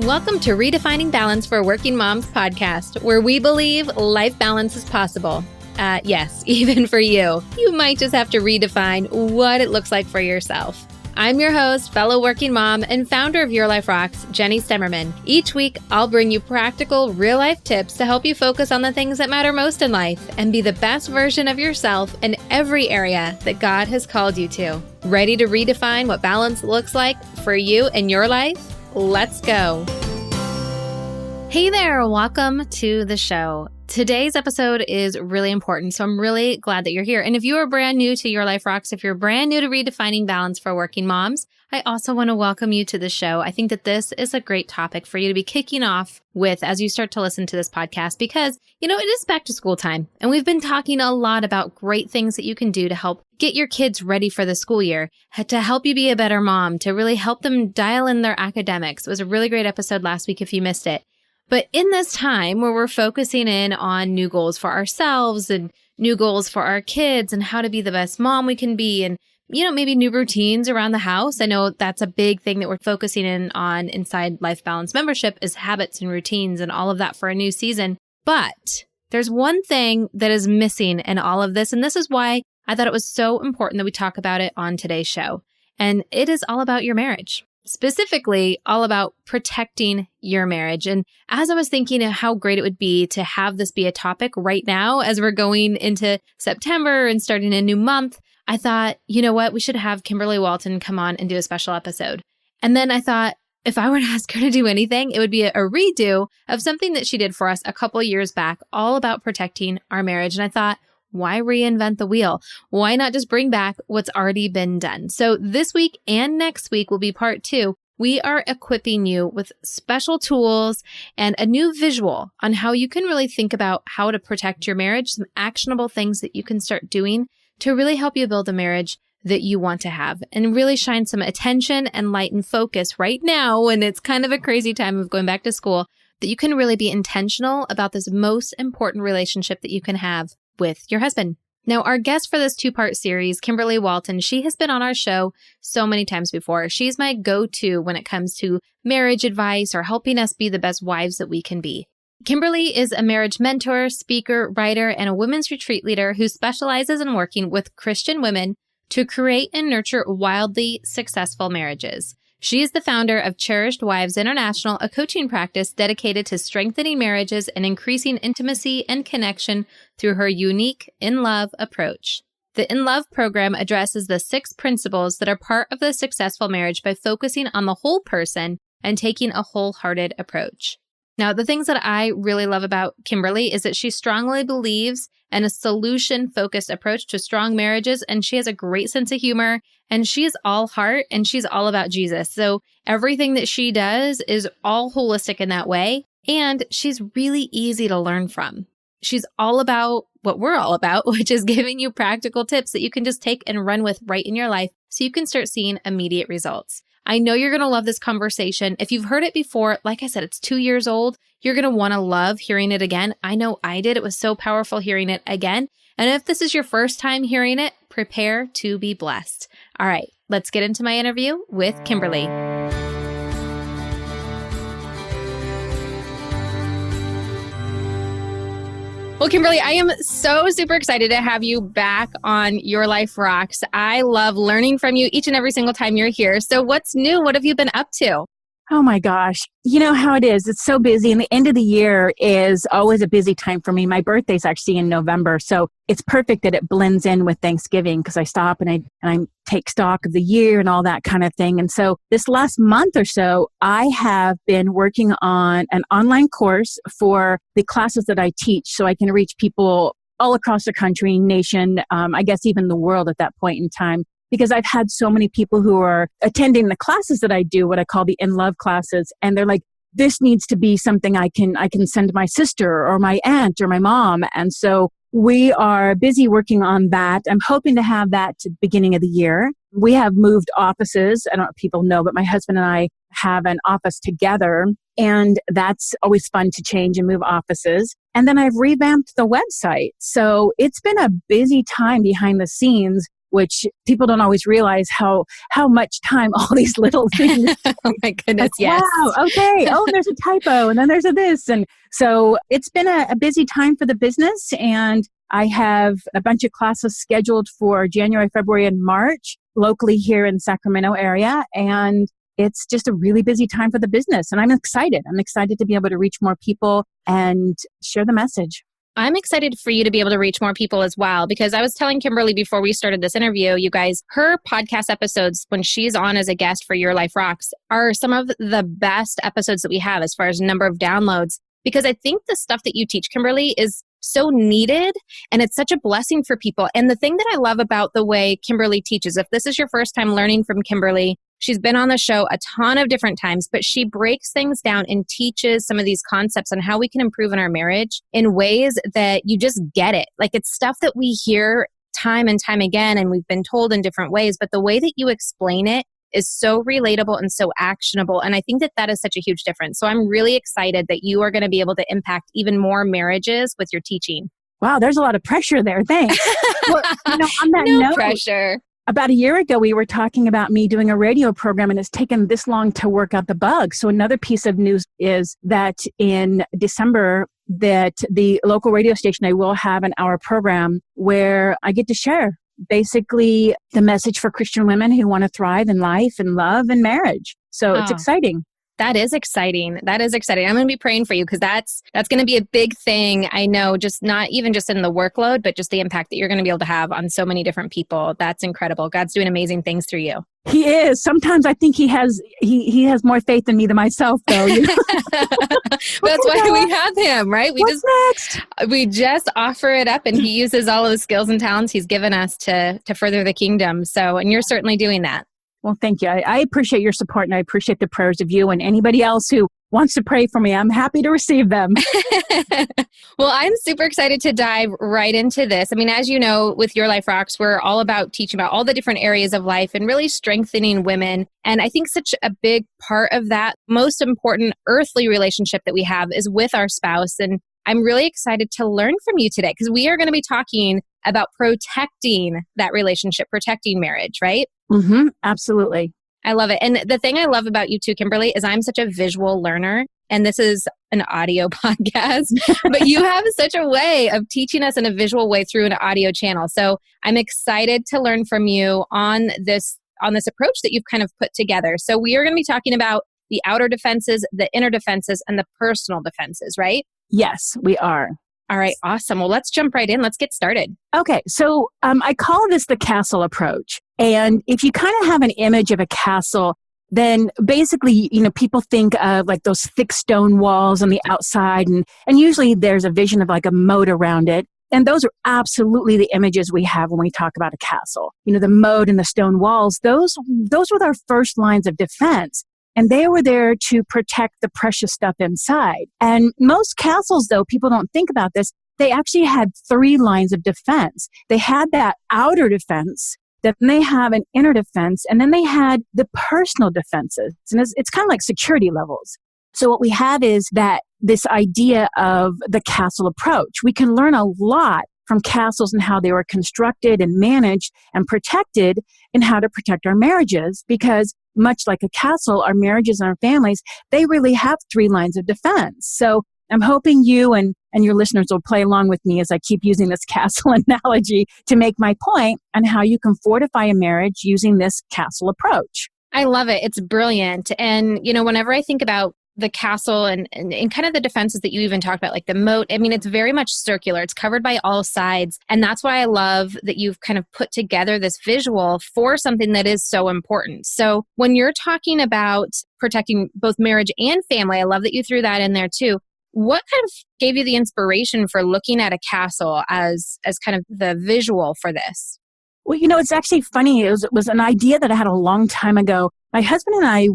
Welcome to Redefining Balance for Working Moms podcast, where we believe life balance is possible. Yes, even for you. You might just have to redefine what it looks like for yourself. I'm your host, fellow working mom, and founder of Your Life Rocks, Jenny Stemmerman. Each week, I'll bring you practical, real-life tips to help you focus on the things that matter most in life and be the best version of yourself in every area that God has called you to. Ready to redefine what balance looks like for you and your life? Let's go. Hey there, welcome to the show. Today's episode is really important, so I'm really glad that you're here. And if you are brand new to Your Life Rocks, if you're brand new to Redefining Balance for Working Moms, I also want to welcome you to the show. I think that this is a great topic for you to be kicking off with as you start to listen to this podcast because, it is back to school time. And we've been talking a lot about great things that you can do to help get your kids ready for the school year, to help you be a better mom, to really help them dial in their academics. It was a really great episode last week if you missed it. But in this time where we're focusing in on new goals for ourselves and new goals for our kids and how to be the best mom we can be and, maybe new routines around the house. I know that's a big thing that we're focusing in on inside Life Balance membership is habits and routines and all of that for a new season. But there's one thing that is missing in all of this. And this is why I thought it was so important that we talk about it on today's show. And it is all about your marriage. Specifically, all about protecting your marriage. And as I was thinking of how great it would be to have this be a topic right now, as we're going into September and starting a new month, I thought, you know what, we should have Kimberly Walton come on and do a special episode. And then I thought, if I were to ask her to do anything, it would be a redo of something that she did for us a couple years back, all about protecting our marriage. And I thought, why reinvent the wheel? Why not just bring back what's already been done? So this week and next week will be part 2. We are equipping you with special tools and a new visual on how you can really think about how to protect your marriage, some actionable things that you can start doing to really help you build a marriage that you want to have and really shine some attention and light and focus right now when it's kind of a crazy time of going back to school, that you can really be intentional about this most important relationship that you can have with your husband. Now, our guest for this 2-part series, Kimberly Walton, she has been on our show so many times before. She's my go-to when it comes to marriage advice or helping us be the best wives that we can be. Kimberly is a marriage mentor, speaker, writer, and a women's retreat leader who specializes in working with Christian women to create and nurture wildly successful marriages. She is the founder of Cherished Wives International, a coaching practice dedicated to strengthening marriages and increasing intimacy and connection through her unique In Love approach. The In Love program addresses the 6 principles that are part of the successful marriage by focusing on the whole person and taking a wholehearted approach. Now, the things that I really love about Kimberly is that she strongly believes in a solution-focused approach to strong marriages, and she has a great sense of humor, and she is all heart, and she's all about Jesus. So everything that she does is all holistic in that way, and she's really easy to learn from. She's all about what we're all about, which is giving you practical tips that you can just take and run with right in your life so you can start seeing immediate results. I know you're going to love this conversation. If you've heard it before, like I said, it's 2 years old. You're going to want to love hearing it again. I know I did. It was so powerful hearing it again. And if this is your first time hearing it, prepare to be blessed. All right, let's get into my interview with Kimberly. Well, Kimberly, I am so super excited to have you back on Your Life Rocks. I love learning from you each and every single time you're here. So what's new? What have you been up to? Oh my gosh. You know how it is. It's so busy. And the end of the year is always a busy time for me. My birthday's actually in November. So it's perfect that it blends in with Thanksgiving because I stop and I take stock of the year and all that kind of thing. And so this last month or so, I have been working on an online course for the classes that I teach so I can reach people all across the country, nation, I guess even the world at that point in time. Because I've had so many people who are attending the classes that I do, what I call the In Love classes, and they're like, this needs to be something I can send my sister or my aunt or my mom. And so we are busy working on that. I'm hoping to have that to the beginning of the year. We have moved offices. I don't know if people know, but my husband and I have an office together, and that's always fun to change and move offices. And then I've revamped the website. So it's been a busy time behind the scenes which people don't always realize how much time all these little things. Oh my goodness, like, yes. wow, okay. Oh, there's a typo, and then there's a this. And so it's been a busy time for the business, and I have a bunch of classes scheduled for January, February, and March locally here in Sacramento area. And it's just a really busy time for the business. And I'm excited. I'm excited to be able to reach more people and share the message. I'm excited for you to be able to reach more people as well, because I was telling Kimberly before we started this interview, you guys, her podcast episodes when she's on as a guest for Your Life Rocks are some of the best episodes that we have as far as number of downloads, because I think the stuff that you teach, Kimberly, is so needed and it's such a blessing for people. And the thing that I love about the way Kimberly teaches, if this is your first time learning from Kimberly, she's been on the show a ton of different times, but she breaks things down and teaches some of these concepts on how we can improve in our marriage in ways that you just get it. Like it's stuff that we hear time and time again, and we've been told in different ways, but the way that you explain it is so relatable and so actionable. And I think that that is such a huge difference. So I'm really excited that you are going to be able to impact even more marriages with your teaching. Wow, there's a lot of pressure there. Thanks. Well, on that no note, pressure. About a year ago, we were talking about me doing a radio program, and it's taken this long to work out the bugs. So another piece of news is that in December, that the local radio station, I will have an hour program where I get to share basically the message for Christian women who want to thrive in life and love and marriage. So it's exciting. That is exciting. That is exciting. I'm going to be praying for you because that's going to be a big thing. I know, just not even just in the workload, but just the impact that you're going to be able to have on so many different people. That's incredible. God's doing amazing things through you. He is. Sometimes I think he has more faith in me than myself, though. You know? That's why we have him, right? What's next? We just offer it up, and he uses all of the skills and talents he's given us to further the kingdom. So, and you're certainly doing that. Well, thank you. I appreciate your support, and I appreciate the prayers of you and anybody else who wants to pray for me. I'm happy to receive them. Well, I'm super excited to dive right into this. I mean, as you know, with Your Life Rocks, we're all about teaching about all the different areas of life and really strengthening women. And I think such a big part of that most important earthly relationship that we have is with our spouse. And I'm really excited to learn from you today because we are going to be talking about protecting that relationship, protecting marriage, right? Mm-hmm, absolutely. I love it. And the thing I love about you too, Kimberly, is I'm such a visual learner, and this is an audio podcast, but you have such a way of teaching us in a visual way through an audio channel. So I'm excited to learn from you on this approach that you've kind of put together. So we are going to be talking about the outer defenses, the inner defenses, and the personal defenses, right? Yes, we are. All right, awesome. Well, let's jump right in. Let's get started. Okay, so I call this the castle approach. And if you kind of have an image of a castle, then basically, people think of like those thick stone walls on the outside, and usually there's a vision of like a moat around it. And those are absolutely the images we have when we talk about a castle. The moat and the stone walls, those were our first lines of defense. And they were there to protect the precious stuff inside. And most castles, though, people don't think about this, they actually had 3 lines of defense. They had that outer defense, then they have an inner defense, and then they had the personal defenses. And it's kind of like security levels. So what we have is that this idea of the castle approach. We can learn a lot from castles and how they were constructed and managed and protected, and how to protect our marriages, because much like a castle, our marriages and our families, they really have 3 lines of defense. So I'm hoping you and your listeners will play along with me as I keep using this castle analogy to make my point on how you can fortify a marriage using this castle approach. I love it. It's brilliant. And, whenever I think about the castle and kind of the defenses that you even talked about, like the moat, I mean, it's very much circular. It's covered by all sides. And that's why I love that you've kind of put together this visual for something that is so important. So when you're talking about protecting both marriage and family, I love that you threw that in there too. What kind of gave you the inspiration for looking at a castle as kind of the visual for this? Well, it's actually funny. It was an idea that I had a long time ago. My husband and I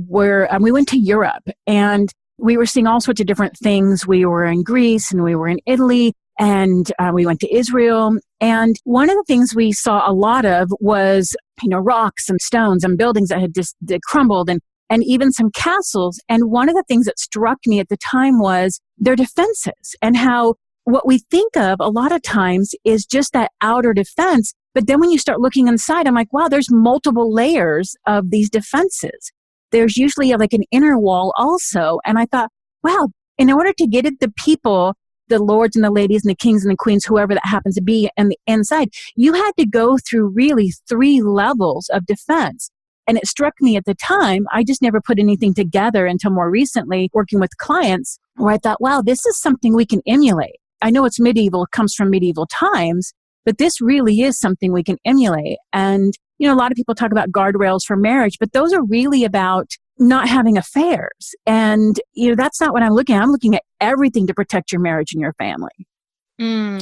we went to Europe, and we were seeing all sorts of different things. We were in Greece, and we were in Italy, and we went to Israel. And one of the things we saw a lot of was, rocks and stones and buildings that had just crumbled, and even some castles. And one of the things that struck me at the time was their defenses, and how what we think of a lot of times is just that outer defense. But then when you start looking inside, I'm like, wow, there's multiple layers of these defenses. There's usually like an inner wall also. And I thought, wow, in order to get at the people, the lords and the ladies and the kings and the queens, whoever that happens to be on the inside, you had to go through really 3 levels of defense. And it struck me at the time, I just never put anything together until more recently working with clients where I thought, wow, this is something we can emulate. I know it's medieval, it comes from medieval times, but this really is something we can emulate. And, a lot of people talk about guardrails for marriage, but those are really about not having affairs. And, that's not what I'm looking at. I'm looking at everything to protect your marriage and your family.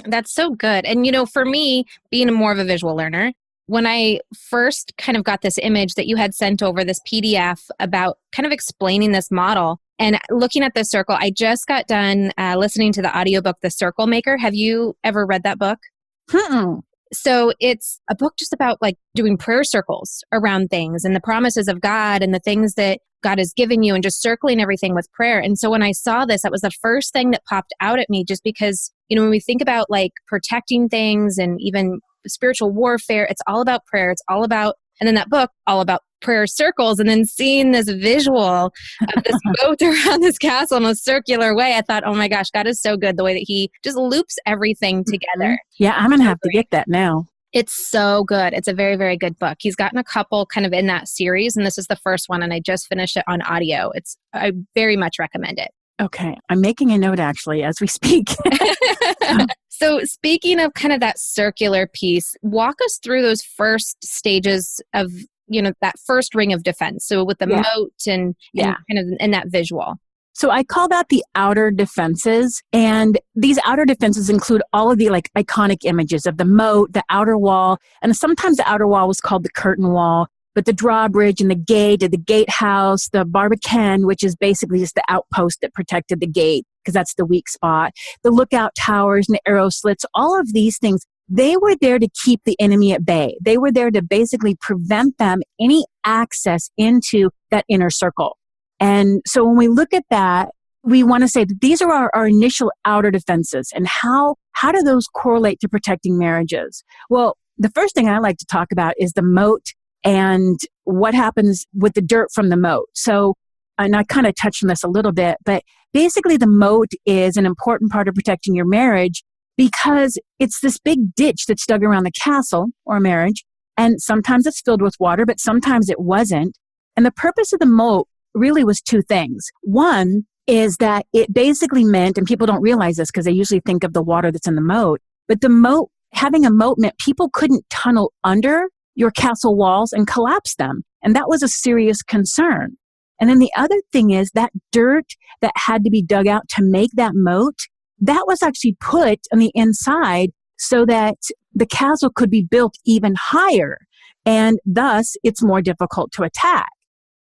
That's so good. And, for me, being more of a visual learner, when I first kind of got this image that you had sent over, this PDF about kind of explaining this model and looking at the circle, I just got done listening to the audiobook, The Circle Maker. Have you ever read that book? So it's a book just about like doing prayer circles around things and the promises of God and the things that God has given you and just circling everything with prayer. And so when I saw this, that was the first thing that popped out at me, just because, when we think about like protecting things and even spiritual warfare, it's all about prayer. It's all about, and then that book, all about prayer circles. And then seeing this visual of this boat around this castle in a circular way, I thought, oh my gosh, God is so good the way that he just loops everything together. Yeah, I'm going to have to get that now. It's so good. It's a very, very good book. He's gotten a couple kind of in that series, and this is the first one, and I just finished it on audio. I very much recommend it. Okay. I'm making a note actually as we speak. So speaking of kind of that circular piece, walk us through those first stages of, that first ring of defense. So with the moat and kind of in that visual. So I call that the outer defenses. And these outer defenses include all of the like iconic images of the moat, the outer wall. And sometimes the outer wall was called the curtain wall. But the drawbridge and the gate, and the gatehouse, the barbican, which is basically just the outpost that protected the gate, because that's the weak spot, the lookout towers and the arrow slits, all of these things, they were there to keep the enemy at bay. They were there to basically prevent them any access into that inner circle. And so when we look at that, we want to say that these are our initial outer defenses. And how do those correlate to protecting marriages? Well, the first thing I like to talk about is the moat and what happens with the dirt from the moat. So, and I kind of touched on this a little bit, but basically the moat is an important part of protecting your marriage because it's this big ditch that's dug around the castle or marriage. And sometimes it's filled with water, but sometimes it wasn't. And the purpose of the moat really was 2 things. One is that it basically meant, and people don't realize this because they usually think of the water that's in the moat, but the moat, having a moat meant people couldn't tunnel under your castle walls and collapse them. And that was a serious concern. And then the other thing is that dirt that had to be dug out to make that moat, that was actually put on the inside so that the castle could be built even higher. And thus, it's more difficult to attack.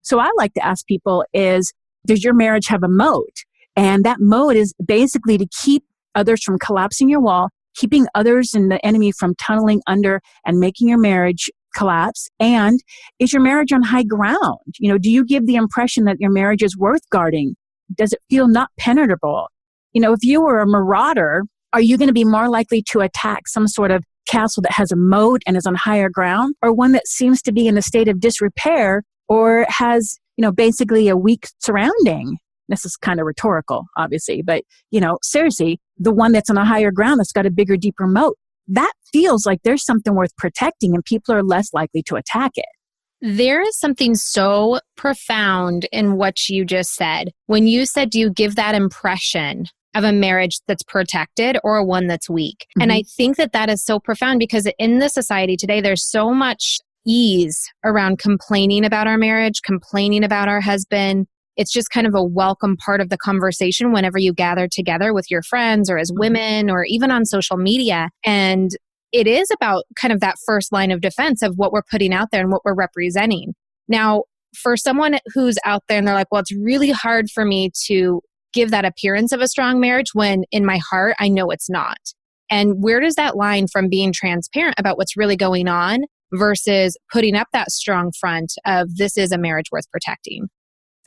So I like to ask people is, does your marriage have a moat? And that moat is basically to keep others from collapsing your wall, keeping others and the enemy from tunneling under and making your marriage collapse. And is your marriage on high ground? Do you give the impression that your marriage is worth guarding? Does it feel not penetrable? If you were a marauder, are you going to be more likely to attack some sort of castle that has a moat and is on higher ground, or one that seems to be in a state of disrepair or has, basically a weak surrounding? This is kind of rhetorical, obviously, but, seriously, the one that's on a higher ground that's got a bigger, deeper moat, that feels like there's something worth protecting and people are less likely to attack it. There is something so profound in what you just said. When you said, do you give that impression of a marriage that's protected or one that's weak? Mm-hmm. And I think that is so profound because in the society today, there's so much ease around complaining about our marriage, complaining about our husband. It's just kind of a welcome part of the conversation whenever you gather together with your friends or as women or even on social media. And it is about kind of that first line of defense of what we're putting out there and what we're representing. Now, for someone who's out there and they're like, well, it's really hard for me to give that appearance of a strong marriage when in my heart, I know it's not. And where does that line from being transparent about what's really going on versus putting up that strong front of this is a marriage worth protecting?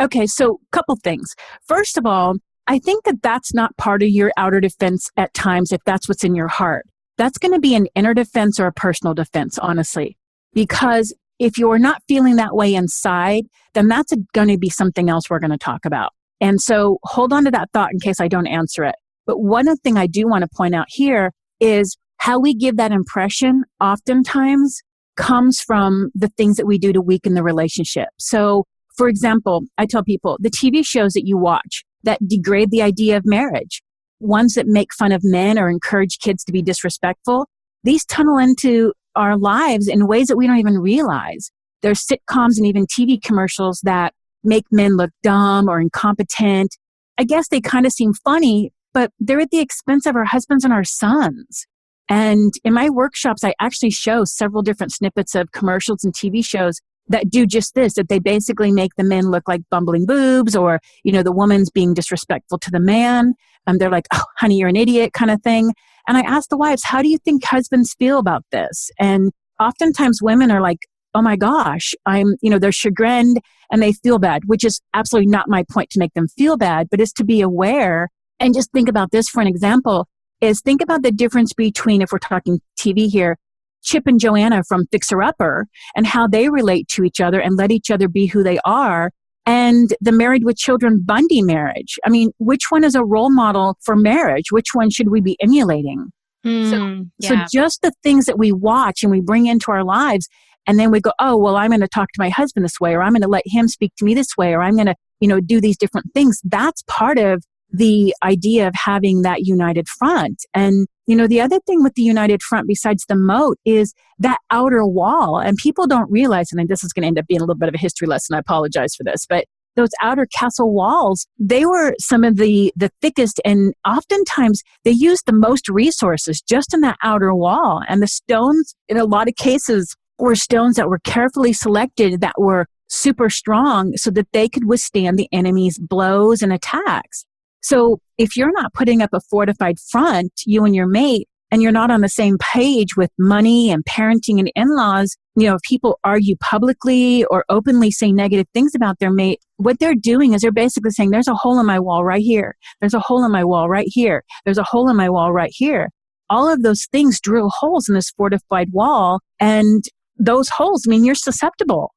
Okay, so a couple things. First of all, I think that that's not part of your outer defense at times if that's what's in your heart. that's going to be an inner defense or a personal defense, honestly. Because if you're not feeling that way inside, then that's going to be something else we're going to talk about. And so hold on to that thought in case I don't answer it. But one thing I do want to point out here is how we give that impression oftentimes comes from the things that we do to weaken the relationship. So, for example, I tell people the TV shows that you watch that degrade the idea of marriage, ones that make fun of men or encourage kids to be disrespectful, these tunnel into our lives in ways that we don't even realize. There's sitcoms and even TV commercials that make men look dumb or incompetent. I guess they kind of seem funny, but they're at the expense of our husbands and our sons. And in my workshops, I actually show several different snippets of commercials and TV shows that do just this, that they basically make the men look like bumbling boobs, or, the woman's being disrespectful to the man. They're like, oh, honey, you're an idiot kind of thing. And I ask the wives, how do you think husbands feel about this? And oftentimes women are like, oh my gosh, they're chagrined and they feel bad, which is absolutely not my point to make them feel bad, but is to be aware. And just think about this for an example, is think about the difference between, if we're talking TV here, Chip and Joanna from Fixer Upper and how they relate to each other and let each other be who they are, and the Married with Children Bundy marriage. I mean, which one is a role model for marriage? Which one should we be emulating? So just the things that we watch and we bring into our lives, and then we go, oh, well, I'm going to talk to my husband this way, or I'm going to let him speak to me this way, or I'm going to, do these different things. That's part of the idea of having that united front. And, the other thing with the united front besides the moat is that outer wall. And people don't realize, and this is going to end up being a little bit of a history lesson, I apologize for this, but those outer castle walls, they were some of the thickest, and oftentimes they used the most resources just in that outer wall. And the stones, in a lot of cases, were stones that were carefully selected that were super strong so that they could withstand the enemy's blows and attacks. So if you're not putting up a fortified front, you and your mate, and you're not on the same page with money and parenting and in-laws, if people argue publicly or openly say negative things about their mate, what they're doing is they're basically saying, there's a hole in my wall right here. There's a hole in my wall right here. There's a hole in my wall right here. All of those things drill holes in this fortified wall. And those holes, you're susceptible.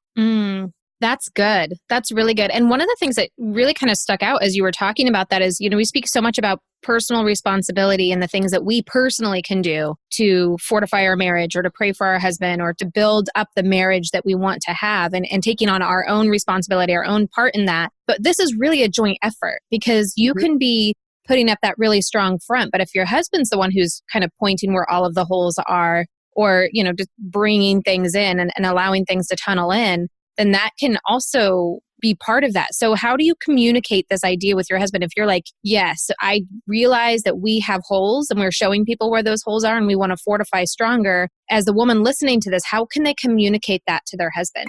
That's good. That's really good. And one of the things that really kind of stuck out as you were talking about that is, we speak so much about personal responsibility and the things that we personally can do to fortify our marriage or to pray for our husband or to build up the marriage that we want to have and taking on our own responsibility, our own part in that. But this is really a joint effort because you can be putting up that really strong front. But if your husband's the one who's kind of pointing where all of the holes are, or, just bringing things in and allowing things to tunnel in, then that can also be part of that. So how do you communicate this idea with your husband? If you're like, yes, I realize that we have holes and we're showing people where those holes are and we want to fortify stronger. As the woman listening to this, how can they communicate that to their husband?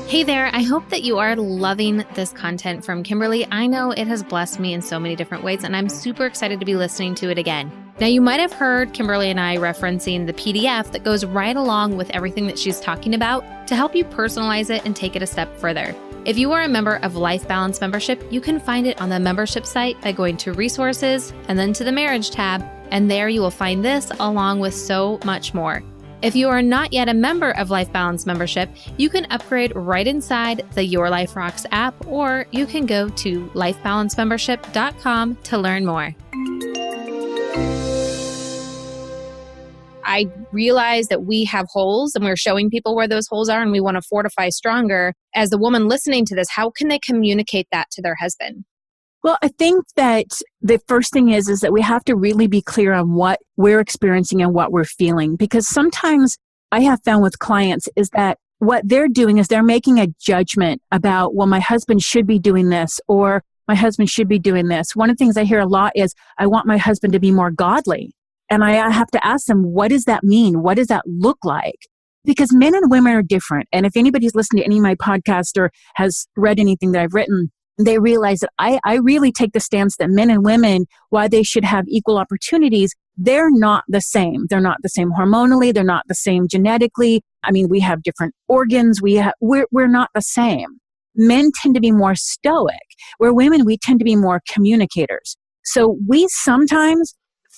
Hey there, I hope that you are loving this content from Kimberly. I know it has blessed me in so many different ways, and I'm super excited to be listening to it again. Now, you might have heard Kimberly and I referencing the PDF that goes right along with everything that she's talking about to help you personalize it and take it a step further. If you are a member of Life Balance membership, you can find it on the membership site by going to Resources and then to the Marriage tab, and there you will find this along with so much more. If you are not yet a member of Life Balance membership, you can upgrade right inside the Your Life Rocks app, or you can go to lifebalancemembership.com to learn more. I realize that we have holes and we're showing people where those holes are and we want to fortify stronger. As the woman listening to this, how can they communicate that to their husband? Well, I think that the first thing is that we have to really be clear on what we're experiencing and what we're feeling. Because sometimes I have found with clients is that what they're doing is they're making a judgment about, well, my husband should be doing this or my husband should be doing this. One of the things I hear a lot is, I want my husband to be more godly. And I have to ask them, what does that mean? What does that look like? Because men and women are different. And if anybody's listened to any of my podcasts or has read anything that I've written, they realize that I really take the stance that men and women, while they should have equal opportunities, they're not the same. They're not the same hormonally. They're not the same genetically. We have different organs. We're not the same. Men tend to be more stoic, where women, we tend to be more communicators. So we sometimes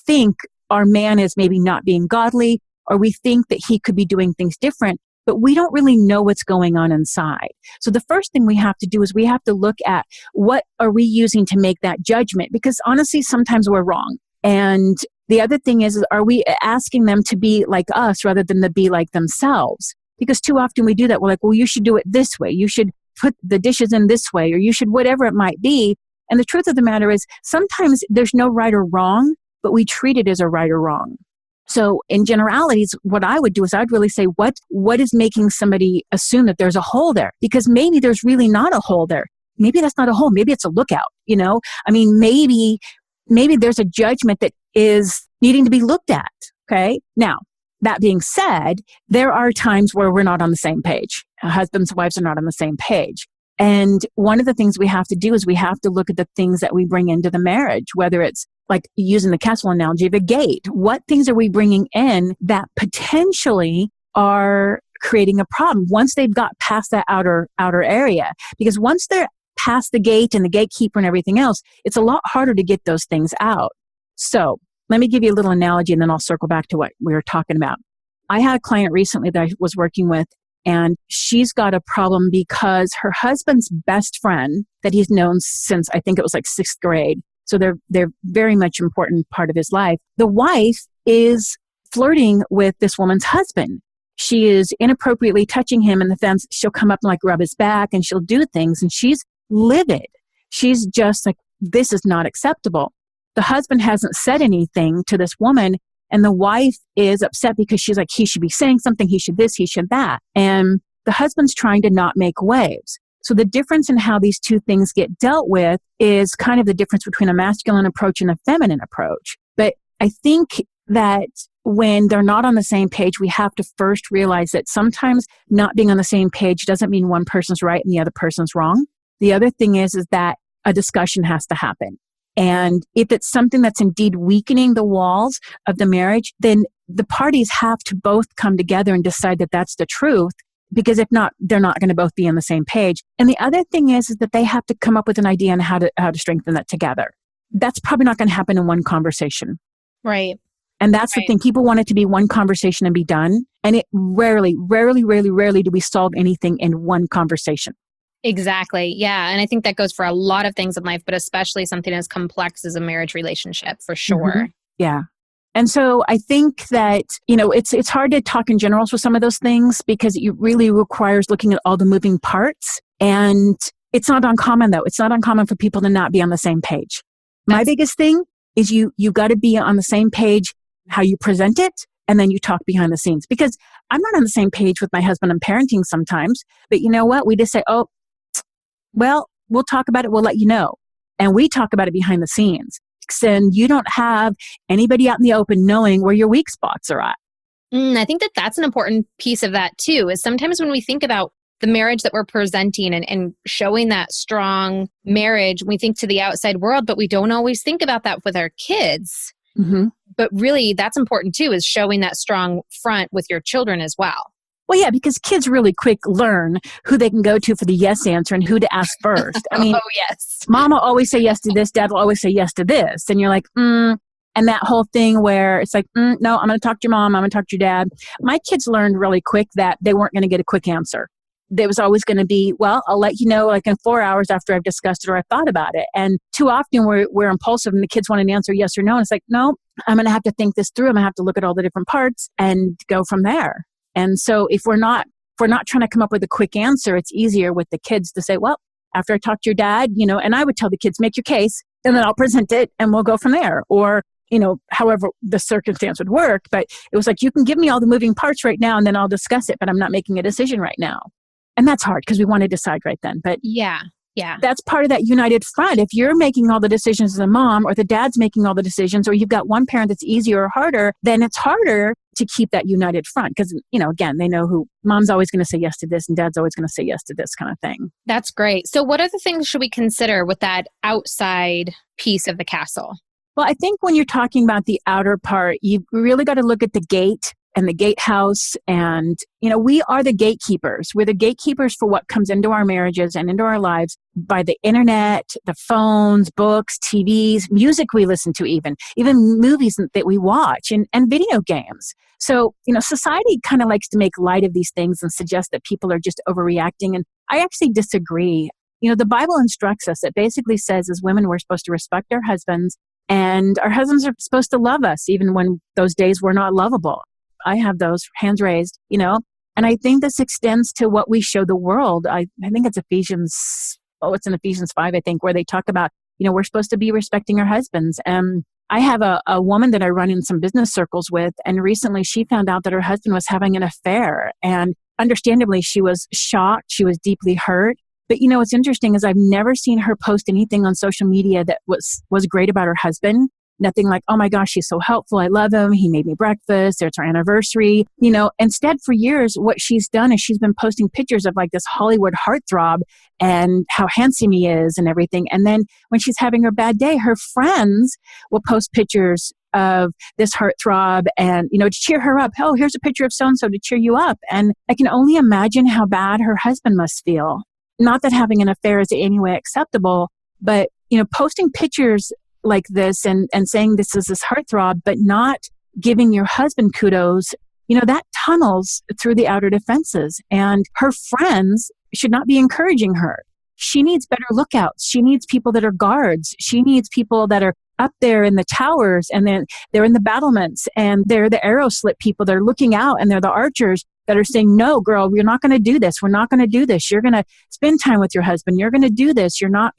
think our man is maybe not being godly, or we think that he could be doing things different, but we don't really know what's going on inside. So the first thing we have to do is we have to look at what are we using to make that judgment? Because honestly, sometimes we're wrong. And the other thing is are we asking them to be like us rather than to be like themselves? Because too often we do that. We're like, well, you should do it this way. You should put the dishes in this way, or you should whatever it might be. And the truth of the matter is sometimes there's no right or wrong, but we treat it as a right or wrong. So in generalities, what I would do is I'd really say, what is making somebody assume that there's a hole there? Because maybe there's really not a hole there. Maybe that's not a hole. Maybe it's a lookout, I mean, maybe there's a judgment that is needing to be looked at. Okay. Now, that being said, there are times where we're not on the same page. Husbands and wives are not on the same page. And one of the things we have to do is we have to look at the things that we bring into the marriage, whether it's like using the castle analogy, the gate. What things are we bringing in that potentially are creating a problem once they've got past that outer area? Because once they're past the gate and the gatekeeper and everything else, it's a lot harder to get those things out. So let me give you a little analogy and then I'll circle back to what we were talking about. I had a client recently that I was working with, and she's got a problem because her husband's best friend that he's known since I think it was like 6th grade. So they're very much important part of his life. The wife is flirting with this woman's husband. She is inappropriately touching him in the sense she'll come up and like rub his back and she'll do things, and she's livid. She's just like, this is not acceptable. The husband hasn't said anything to this woman, and the wife is upset because she's like, he should be saying something, he should this, he should that. And the husband's trying to not make waves. So the difference in how these two things get dealt with is kind of the difference between a masculine approach and a feminine approach. But I think that when they're not on the same page, we have to first realize that sometimes not being on the same page doesn't mean one person's right and the other person's wrong. The other thing is that a discussion has to happen. And if it's something that's indeed weakening the walls of the marriage, then the parties have to both come together and decide that that's the truth. Because if not, they're not going to both be on the same page. And the other thing is that they have to come up with an idea on how to strengthen that together. That's probably not going to happen in one conversation. Right. And that's the thing. People want it to be one conversation and be done. And it rarely do we solve anything in one conversation. Exactly. Yeah. And I think that goes for a lot of things in life, but especially something as complex as a marriage relationship, for sure. Mm-hmm. Yeah. And so I think that, it's hard to talk in generals with some of those things because it really requires looking at all the moving parts. And it's not uncommon, though. It's not uncommon for people to not be on the same page. My biggest thing is you got to be on the same page, how you present it, and then you talk behind the scenes. Because I'm not on the same page with my husband on parenting sometimes. But you know what? We just say, oh, well, we'll talk about it. We'll let you know. And we talk about it behind the scenes. And you don't have anybody out in the open knowing where your weak spots are at. I think that that's an important piece of that too, is sometimes when we think about the marriage that we're presenting and showing that strong marriage, we think to the outside world, but we don't always think about that with our kids. Mm-hmm. But really, that's important too, is showing that strong front with your children as well. Well, yeah, because kids really quick learn who they can go to for the yes answer and who to ask first. I mean, oh, yes. Mom will always say yes to this. Dad will always say yes to this. And you're like, And that whole thing where it's like, no, I'm going to talk to your mom. I'm going to talk to your dad. My kids learned really quick that they weren't going to get a quick answer. There was always going to be, well, I'll let you know like in 4 hours after I've discussed it or I've thought about it. And too often we're impulsive and the kids want an answer yes or no. And it's like, no, I'm going to have to think this through. I'm going to have to look at all the different parts and go from there. And so if we're not trying to come up with a quick answer, it's easier with the kids to say, well, after I talk to your dad, and I would tell the kids, make your case and then I'll present it and we'll go from there. Or, however the circumstance would work. But it was like, you can give me all the moving parts right now and then I'll discuss it, but I'm not making a decision right now. And that's hard because we want to decide right then. But yeah. That's part of that united front. If you're making all the decisions as a mom or the dad's making all the decisions, or you've got one parent that's easier or harder, then it's harder to keep that united front. Because, again, they know who mom's always going to say yes to this and dad's always going to say yes to this kind of thing. That's great. So what other things should we consider with that outside piece of the castle? Well, I think when you're talking about the outer part, you've really got to look at the gate and the gatehouse. And, we are the gatekeepers. We're the gatekeepers for what comes into our marriages and into our lives by the internet, the phones, books, TVs, music we listen to, even movies that we watch, and video games. So, society kind of likes to make light of these things and suggest that people are just overreacting. And I actually disagree. The Bible instructs us. It basically says as women, we're supposed to respect our husbands, and our husbands are supposed to love us, even when those days we're not lovable. I have those hands raised, and I think this extends to what we show the world. I think it's it's in Ephesians 5, I think, where they talk about, we're supposed to be respecting our husbands. I have a woman that I run in some business circles with, and recently she found out that her husband was having an affair. And understandably, she was shocked. She was deeply hurt. But what's interesting is I've never seen her post anything on social media that was great about her husband. Nothing like, oh my gosh, he's so helpful. I love him. He made me breakfast. It's our anniversary. Instead, for years, what she's done is she's been posting pictures of like this Hollywood heartthrob and how handsome he is and everything. And then when she's having her bad day, her friends will post pictures of this heartthrob and, to cheer her up. Oh, here's a picture of so-and-so to cheer you up. And I can only imagine how bad her husband must feel. Not that having an affair is in any way acceptable, but, posting pictures like this and saying this is this heartthrob, but not giving your husband kudos, that tunnels through the outer defenses. And her friends should not be encouraging her. She needs better lookouts. She needs people that are guards. She needs people that are up there in the towers, and then they're in the battlements, and they're the arrow slit people that are looking out, and they're the archers that are saying, no, girl, we're not going to do this. We're not going to do this. You're going to spend time with your husband. You're going to do this. You're not,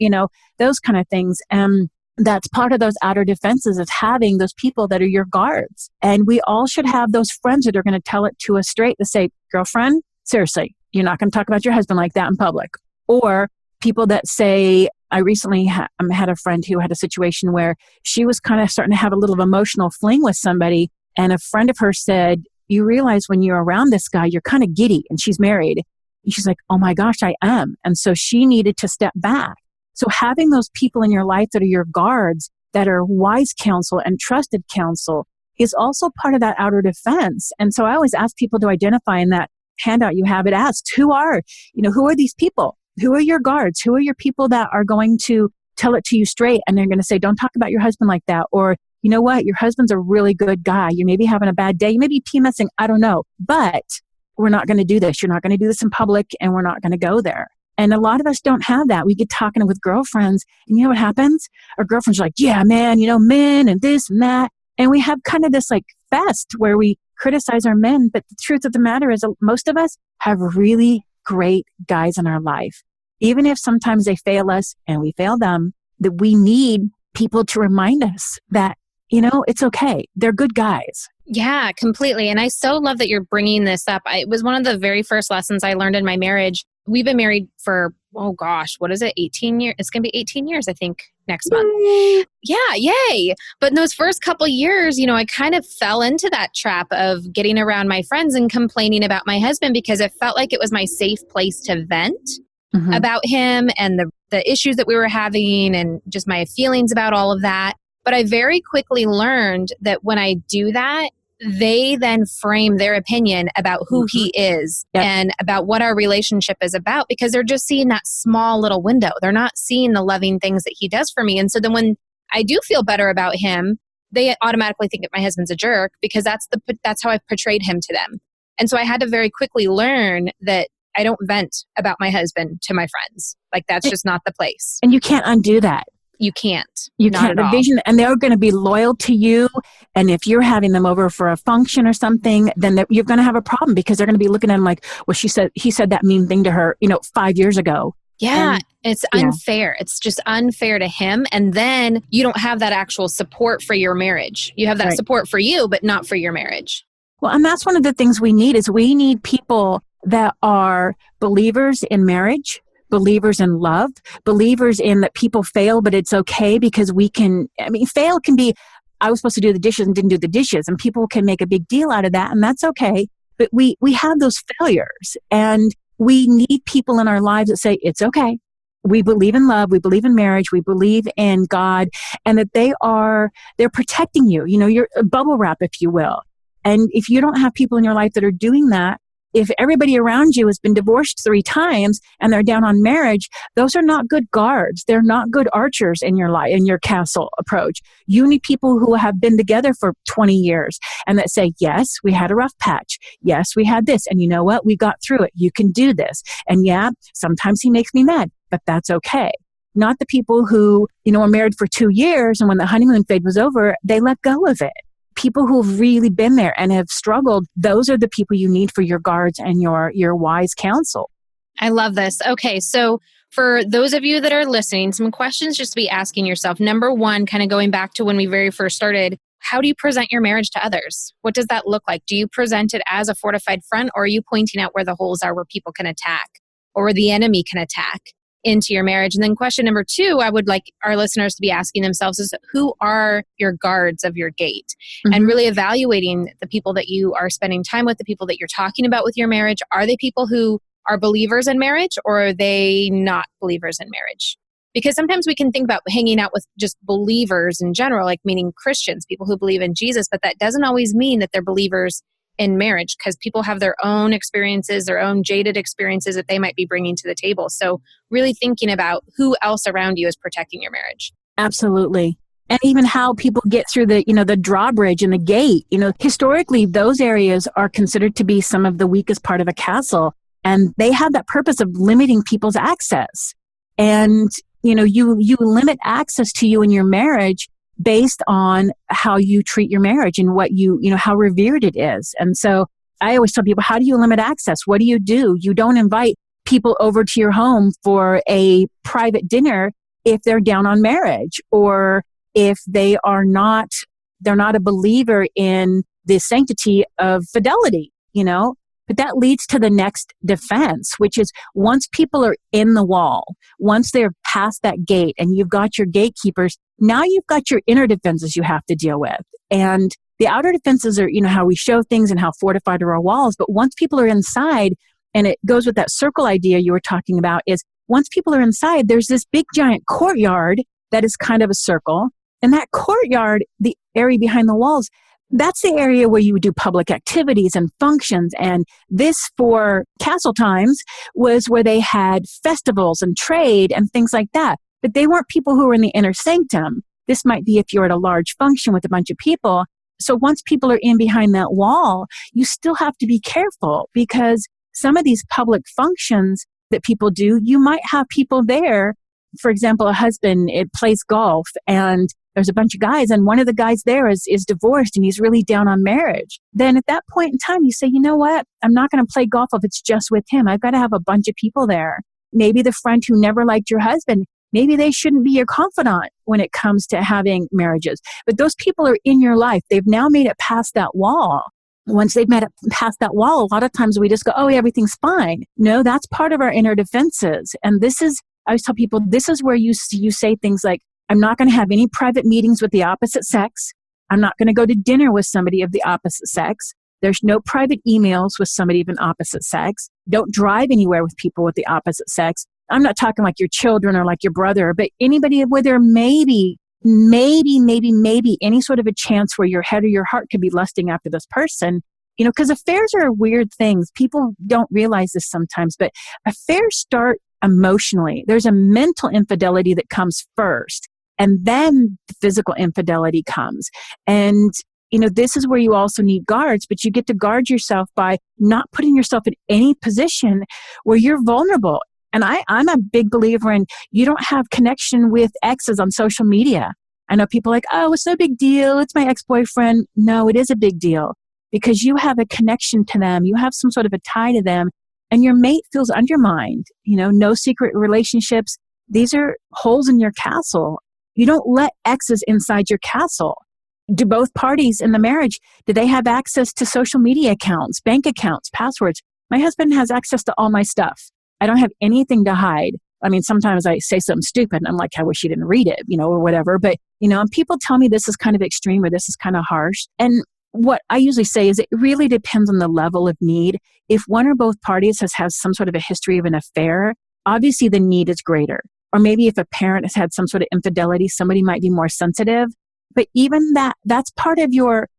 those kind of things. And that's part of those outer defenses of having those people that are your guards. And we all should have those friends that are going to tell it to us straight, to say, girlfriend, seriously, you're not going to talk about your husband like that in public. Or people that say, I recently had a friend who had a situation where she was kind of starting to have a little emotional fling with somebody. And a friend of hers said, you realize when you're around this guy, you're kind of giddy. And she's married. And she's like, oh my gosh, I am. And so she needed to step back. So having those people in your life that are your guards, that are wise counsel and trusted counsel, is also part of that outer defense. And so I always ask people to identify in that handout you have. It asks, who are these people? Who are your guards? Who are your people that are going to tell it to you straight? And they're going to say, don't talk about your husband like that. Or, you know what? Your husband's a really good guy. You may be having a bad day. You may be PMSing. I don't know. But we're not going to do this. You're not going to do this in public, and we're not going to go there. And a lot of us don't have that. We get talking with girlfriends, and you know what happens? Our girlfriends are like, yeah, man, men and this and that. And we have kind of this like fest where we criticize our men. But the truth of the matter is most of us have really great guys in our life. Even if sometimes they fail us and we fail them, that we need people to remind us that, it's okay. They're good guys. Yeah, completely. And I so love that you're bringing this up. It was one of the very first lessons I learned in my marriage. We've been married for, 18 years? It's going to be 18 years, I think, next month. Yeah, yay. But in those first couple years, I kind of fell into that trap of getting around my friends and complaining about my husband because it felt like it was my safe place to vent about him and the issues that we were having and just my feelings about all of that. But I very quickly learned that when I do that, they then frame their opinion about who he is and about what our relationship is about, because they're just seeing that small little window. They're not seeing the loving things that he does for me. And so then when I do feel better about him, they automatically think that my husband's a jerk because that's how I've portrayed him to them. And so I had to very quickly learn that I don't vent about my husband to my friends. Like that's just not the place. And you can't undo that. You can't. You can't. The vision, and they're going to be loyal to you. And if you're having them over for a function or something, then you're going to have a problem because they're going to be looking at them like, well, he said that mean thing to her, 5 years ago. Yeah, it's unfair. It's just unfair to him. And then you don't have that actual support for your marriage. You have that support for you, but not for your marriage. Well, and that's one of the things we need is we need people that are believers in marriage, believers in love, believers in that people fail, but it's okay because fail can be, I was supposed to do the dishes and didn't do the dishes, and people can make a big deal out of that, and that's okay. But we have those failures, and we need people in our lives that say, it's okay. We believe in love. We believe in marriage. We believe in God, and that they're protecting you. You're a bubble wrap, if you will. And if you don't have people in your life that are doing that, if everybody around you has been divorced 3 times and they're down on marriage, those are not good guards. They're not good archers in your life, in your castle approach. You need people who have been together for 20 years and that say, yes, we had a rough patch. Yes, we had this. And you know what? We got through it. You can do this. And yeah, sometimes he makes me mad, but that's okay. Not the people who, are married for 2 years and when the honeymoon phase was over, they let go of it. People who've really been there and have struggled, those are the people you need for your guards and your wise counsel. I love this. Okay, so for those of you that are listening, some questions just to be asking yourself. Number one, kind of going back to when we very first started, how do you present your marriage to others? What does that look like? Do you present it as a fortified front, or are you pointing out where the holes are where people can attack or where the enemy can attack into your marriage? And then question number two, I would like our listeners to be asking themselves is, who are your guards of your gate? Mm-hmm. And really evaluating the people that you are spending time with, the people that you're talking about with your marriage. Are they people who are believers in marriage, or are they not believers in marriage? Because sometimes we can think about hanging out with just believers in general, like meaning Christians, people who believe in Jesus, but that doesn't always mean that they're believers in marriage, because people have their own experiences, their own jaded experiences that they might be bringing to the table. So really thinking about who else around you is protecting your marriage. Absolutely. And even how people get through the drawbridge and the gate. Historically, those areas are considered to be some of the weakest part of a castle. And they have that purpose of limiting people's access. And, you limit access to you in your marriage based on how you treat your marriage and what how revered it is. And so I always tell people, how do you limit access? What do? You don't invite people over to your home for a private dinner if they're down on marriage, or if they're not a believer in the sanctity of fidelity, But that leads to the next defense, which is once people are in the wall, once they're past that gate and you've got your gatekeepers, now you've got your inner defenses you have to deal with. And the outer defenses are, how we show things and how fortified are our walls. But once people are inside, and it goes with that circle idea you were talking about, is once people are inside, there's this big giant courtyard that is kind of a circle. And that courtyard, the area behind the walls, that's the area where you would do public activities and functions. And this, for castle times, was where they had festivals and trade and things like that. But they weren't people who were in the inner sanctum. This might be if you're at a large function with a bunch of people. So once people are in behind that wall, you still have to be careful, because some of these public functions that people do, you might have people there. For example, a husband, it plays golf, and there's a bunch of guys, and one of the guys there is divorced and he's really down on marriage. Then at that point in time, you say, you know what? I'm not going to play golf if it's just with him. I've got to have a bunch of people there. Maybe the friend who never liked your husband, maybe they shouldn't be your confidant when it comes to having marriages. But those people are in your life. They've now made it past that wall. Once they've made it past that wall, a lot of times we just go, oh, everything's fine. No, that's part of our inner defenses. And I always tell people, this is where you say things like, I'm not going to have any private meetings with the opposite sex. I'm not going to go to dinner with somebody of the opposite sex. There's no private emails with somebody of an opposite sex. Don't drive anywhere with people with the opposite sex. I'm not talking like your children or like your brother, but anybody where there maybe any sort of a chance where your head or your heart could be lusting after this person. Because affairs are weird things. People don't realize this sometimes, but affairs start emotionally. There's a mental infidelity that comes first. And then the physical infidelity comes. And, this is where you also need guards, but you get to guard yourself by not putting yourself in any position where you're vulnerable. And I'm a big believer in, you don't have connection with exes on social media. I know people are like, oh, it's no big deal. It's my ex-boyfriend. No, it is a big deal, because you have a connection to them. You have some sort of a tie to them, and your mate feels undermined. No secret relationships. These are holes in your castle. You don't let exes inside your castle. Do both parties in the marriage, do they have access to social media accounts, bank accounts, passwords? My husband has access to all my stuff. I don't have anything to hide. I mean, sometimes I say something stupid and I'm like, I wish he didn't read it, or whatever. But, and people tell me this is kind of extreme or this is kind of harsh. And what I usually say is it really depends on the level of need. If one or both parties has some sort of a history of an affair, obviously the need is greater. Or maybe if a parent has had some sort of infidelity, somebody might be more sensitive. But even that's part of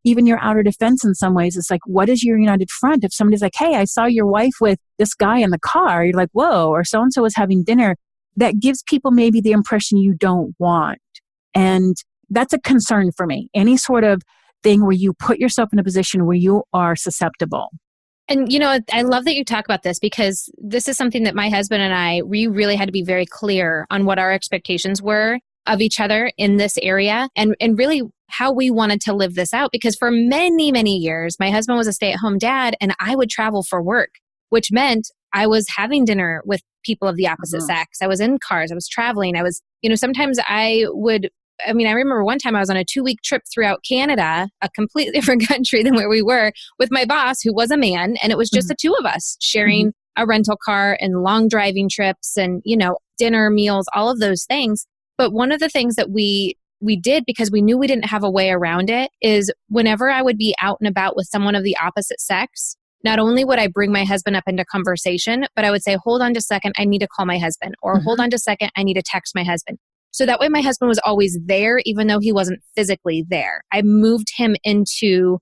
even your outer defense in some ways. It's like, what is your united front? If somebody's like, hey, I saw your wife with this guy in the car, you're like, whoa, or so-and-so was having dinner. That gives people maybe the impression you don't want. And that's a concern for me. Any sort of thing where you put yourself in a position where you are susceptible. And, I love that you talk about this because this is something that my husband and we really had to be very clear on what our expectations were of each other in this area and really how we wanted to live this out. Because for many, many years, my husband was a stay-at-home dad and I would travel for work, which meant I was having dinner with people of the opposite sex. I was in cars. I was traveling. I was, sometimes I remember one time I was on a 2-week trip throughout Canada, a completely different country than where we were, with my boss, who was a man. And it was just the two of us sharing a rental car and long driving trips and, dinner, meals, all of those things. But one of the things that we did, because we knew we didn't have a way around it, is whenever I would be out and about with someone of the opposite sex, not only would I bring my husband up into conversation, but I would say, hold on just a second, I need to call my husband. Or hold on just a second, I need to text my husband. So that way my husband was always there, even though he wasn't physically there. I moved him into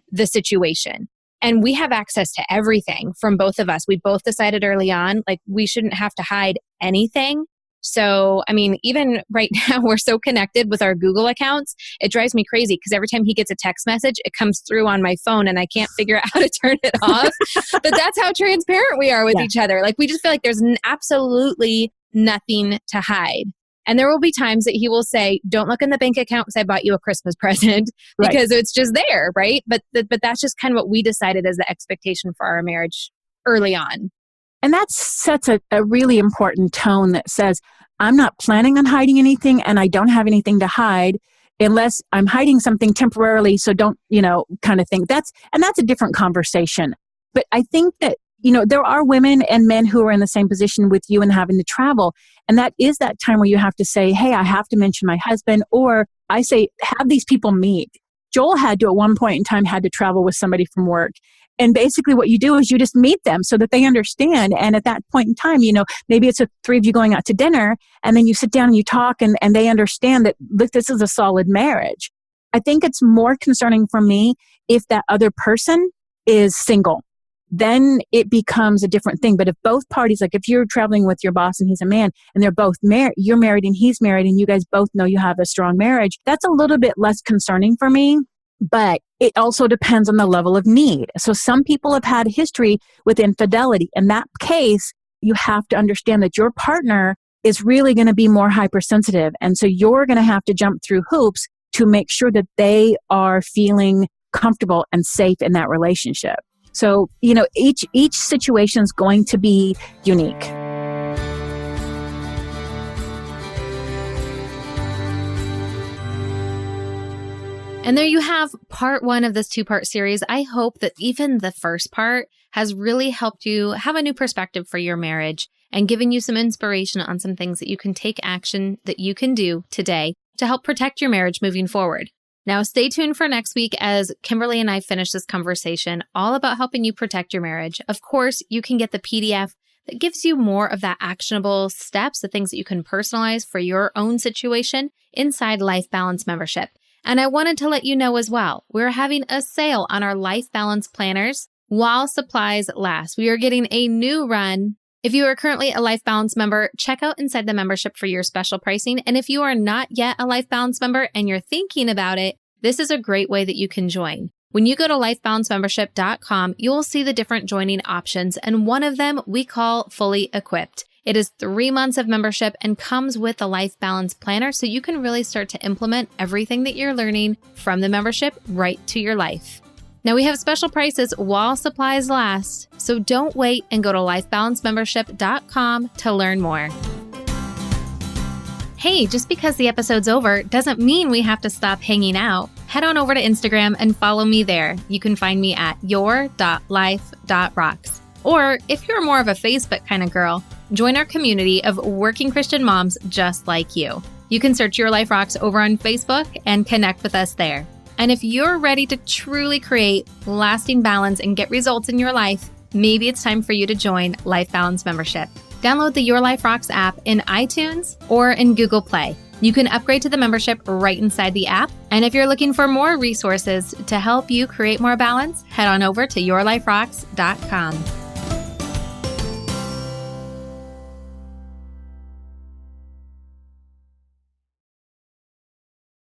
the situation. And we have access to everything from both of us. We both decided early on, like, we shouldn't have to hide anything. So, even right now, we're so connected with our Google accounts, it drives me crazy because every time he gets a text message, it comes through on my phone and I can't figure out how to turn it off. But that's how transparent we are with each other. Like, we just feel like there's absolutely nothing to hide. And there will be times that he will say, don't look in the bank account because I bought you a Christmas present because it's just there, right? But that's just kind of what we decided as the expectation for our marriage early on. And that sets a really important tone that says, I'm not planning on hiding anything and I don't have anything to hide unless I'm hiding something temporarily. So don't, kind of thing. That's a different conversation. But I think that, there are women and men who are in the same position with you and having to travel. And that is that time where you have to say, hey, I have to mention my husband, or I say, have these people meet. Joel had to, at one point in time, had to travel with somebody from work. And basically what you do is you just meet them so that they understand. And at that point in time, maybe it's the three of you going out to dinner and then you sit down and you talk and they understand that, look, this is a solid marriage. I think it's more concerning for me if that other person is single. Then it becomes a different thing. But if both parties, like if you're traveling with your boss and he's a man and they're both married, you're married and he's married and you guys both know you have a strong marriage, that's a little bit less concerning for me. But it also depends on the level of need. So some people have had history with infidelity. In that case, you have to understand that your partner is really going to be more hypersensitive. And so you're going to have to jump through hoops to make sure that they are feeling comfortable and safe in that relationship. So, each situation is going to be unique. And there you have part 1 of this 2-part series. I hope that even the first part has really helped you have a new perspective for your marriage and given you some inspiration on some things that you can take action that you can do today to help protect your marriage moving forward. Now, stay tuned for next week as Kimberly and I finish this conversation all about helping you protect your marriage. Of course, you can get the PDF that gives you more of that actionable steps, the things that you can personalize for your own situation inside Life Balance membership. And I wanted to let you know as well, we're having a sale on our Life Balance planners while supplies last. We are getting a new run. If you are currently a Life Balance member, check out inside the membership for your special pricing. And if you are not yet a Life Balance member and you're thinking about it, this is a great way that you can join. When you go to lifebalancemembership.com, you will see the different joining options, and one of them we call Fully Equipped. It is 3 months of membership and comes with the Life Balance Planner, so you can really start to implement everything that you're learning from the membership right to your life. Now, we have special prices while supplies last, so don't wait and go to lifebalancemembership.com to learn more. Hey, just because the episode's over doesn't mean we have to stop hanging out. Head on over to Instagram and follow me there. You can find me at your.life.rocks. Or if you're more of a Facebook kind of girl, join our community of working Christian moms just like you. You can search Your Life Rocks over on Facebook and connect with us there. And if you're ready to truly create lasting balance and get results in your life, maybe it's time for you to join Life Balance membership. Download the Your Life Rocks app in iTunes or in Google Play. You can upgrade to the membership right inside the app. And if you're looking for more resources to help you create more balance, head on over to yourliferocks.com.